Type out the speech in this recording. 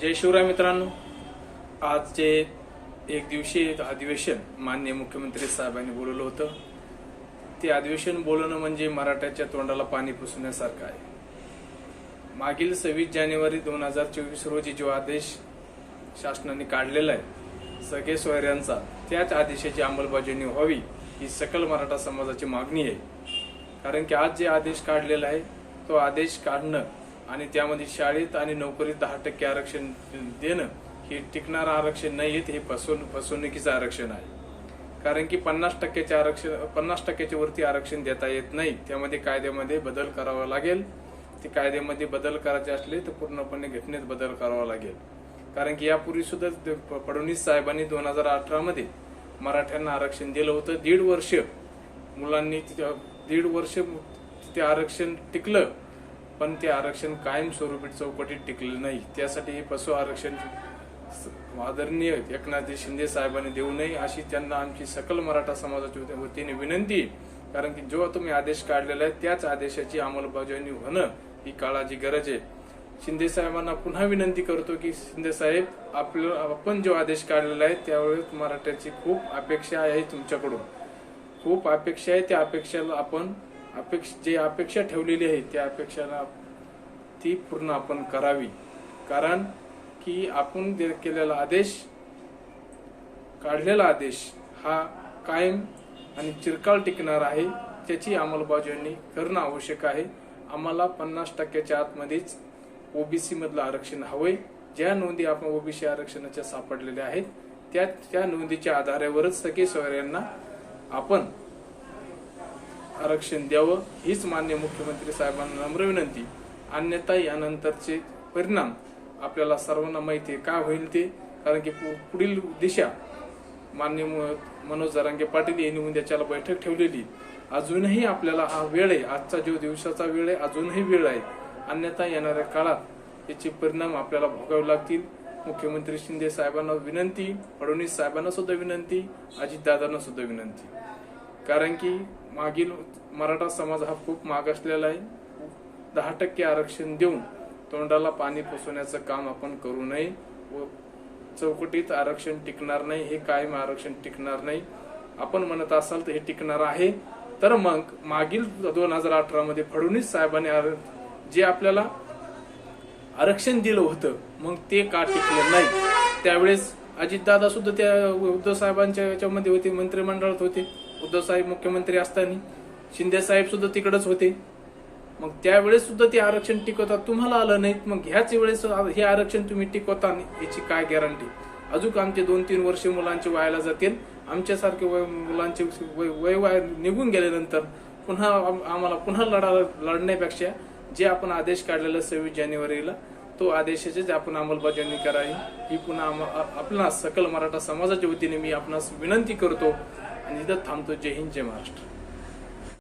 जय शिवराय मित्रांनो, आज जे एक दिवसीय अधिवेशन माननीय मुख्यमंत्री साहेबांनी बोलवलं होतं, ते अधिवेशन बोलवणं म्हणजे मराठ्याच्या तोंडाला पाणी पुसण्यासारखं आहे। मागील 26 जानेवारी 2024 रोजी जो आदेश शासनाने काढलेला आहे सगळे सोयऱ्यांचा, त्याच आदेशाची अंमलबजावणी व्हावी ही सकल मराठा समाजाची मागणी आहे। कारण की आज जे आदेश काढलेला आहे तो आदेश काढणं आणि त्यामध्ये शाळेत आणि नोकरीत 10% आरक्षण देणं हे टिकणारं आरक्षण नाही, हे फसवणुकीचं आरक्षण आहे। कारण की 50%च्या वरती आरक्षण देता येत नाही, त्यामध्ये कायद्यामध्ये बदल करावा लागेल। ते कायद्यामध्ये बदल करायचे असले तर पूर्णपणे घटनेत बदल करावा लागेल। कारण की यापूर्वी सुद्धा फडणवीस साहेबांनी 2018 मध्ये मराठ्यांना आरक्षण दिलं होतं। 1.5 वर्ष मुलांनी 1.5 वर्ष ते आरक्षण टिकलं, पण ते आरक्षण कायमस्वरूपी चौकटीत टिकलं नाही। त्यासाठी हे पशु आरक्षण आदरणीय एकनाथ शिंदे साहेबांनी देऊ नये अशी त्यांना आमची सकल मराठा समाजाच्या वतीने विनंती। कारण की जो तुम्ही आदेश काढलेला आहे त्याच आदेशाची अंमलबजावणी होणं ही काळाची गरज आहे। शिंदे साहेबांना पुन्हा विनंती करतो की शिंदे साहेब, आपण जो आदेश काढलेला आहे त्यावेळेस मराठ्याची खूप अपेक्षा आहे, तुमच्याकडून खूप अपेक्षा आहे। त्या अपेक्षाला आपण जे अपेक्षा ठेवलेली आहे त्या अपेक्षाला ती पूर्ण आपण करावी। कारण की आपण केलेला आदेश, काढलेला आदेश हा कायम आणि चिरकाल टिकणार आहे, त्याची अंमलबजावणी करणं आवश्यक आहे। आम्हाला 50%च्या आतमध्येच ओबीसी मधलं आरक्षण हवंय। ज्या नोंदी आपण ओबीसी आरक्षणाच्या सापडलेल्या आहेत त्या नोंदीच्या आधारावरच सगळे सोयऱ्यांना आपण आरक्षण द्यावं हीच माननीय मुख्यमंत्री साहेबांना नम्र विनंती। अन्यथा यानंतरचे परिणाम आपल्याला सर्वांना माहिती आहे काय होईल ते। कारण की पुढील दिशा माननीय मनोज जरांगे पाटील यांनी उद्याच्याला बैठक ठेवलेली, अजूनही आपल्याला हा वेळ आहे, आजचा जो दिवसाचा वेळ आहे अजूनही वेळ आहे। अन्यथा येणाऱ्या काळात याचे परिणाम आपल्याला भोगावे लागतील। मुख्यमंत्री शिंदे साहेबांना विनंती, फडणवीस साहेबांना सुद्धा विनंती, अजितदादांना सुद्धा विनंती। कारण की मागील मराठा समाज हा खूप मागासलेला आहे। 10% आरक्षण देऊन तोंडाला पाणी पुसवण्याचं काम आपण करू नये। व चौकटीत आरक्षण टिकणार नाही, हे कायम आरक्षण टिकणार नाही। आपण म्हणत असाल तर हे टिकणार आहे, तर मग मागील 2018 मध्ये फडणवीस साहेबांनी जे आपल्याला आरक्षण दिलं होतं मग ते का टिकलं नाही? त्यावेळेस अजितदादा सुद्धा त्या उद्धव साहेबांच्या याच्यामध्ये होते, मंत्रिमंडळात होते। उद्धव साहेब मुख्यमंत्री असताना शिंदे साहेब सुद्धा तिकडेच होते। मग त्यावेळेस सुद्धा ते आरक्षण टिकवतात, तुम्हाला आलं नाही, मग ह्याच वेळेस हे आरक्षण तुम्ही टिकवता याची काय गॅरंटी? अजून आमचे 2-3 वर्ष मुलांचे व्हायला जातील। आमच्यासारखे मुलांचे वय निघून गेल्यानंतर पुन्हा आम्हाला पुन्हा लढण्यापेक्षा जे आपण आदेश काढलेला 26 जानेवारीला तो आदेशाचीच आपण अंमलबजावणी करावी ही पुन्हा आपला सकल मराठा समाजाच्या वतीने मी आपणास विनंती करतो आणि इथं थांबतो। जय हिंद, जय महाराष्ट्र।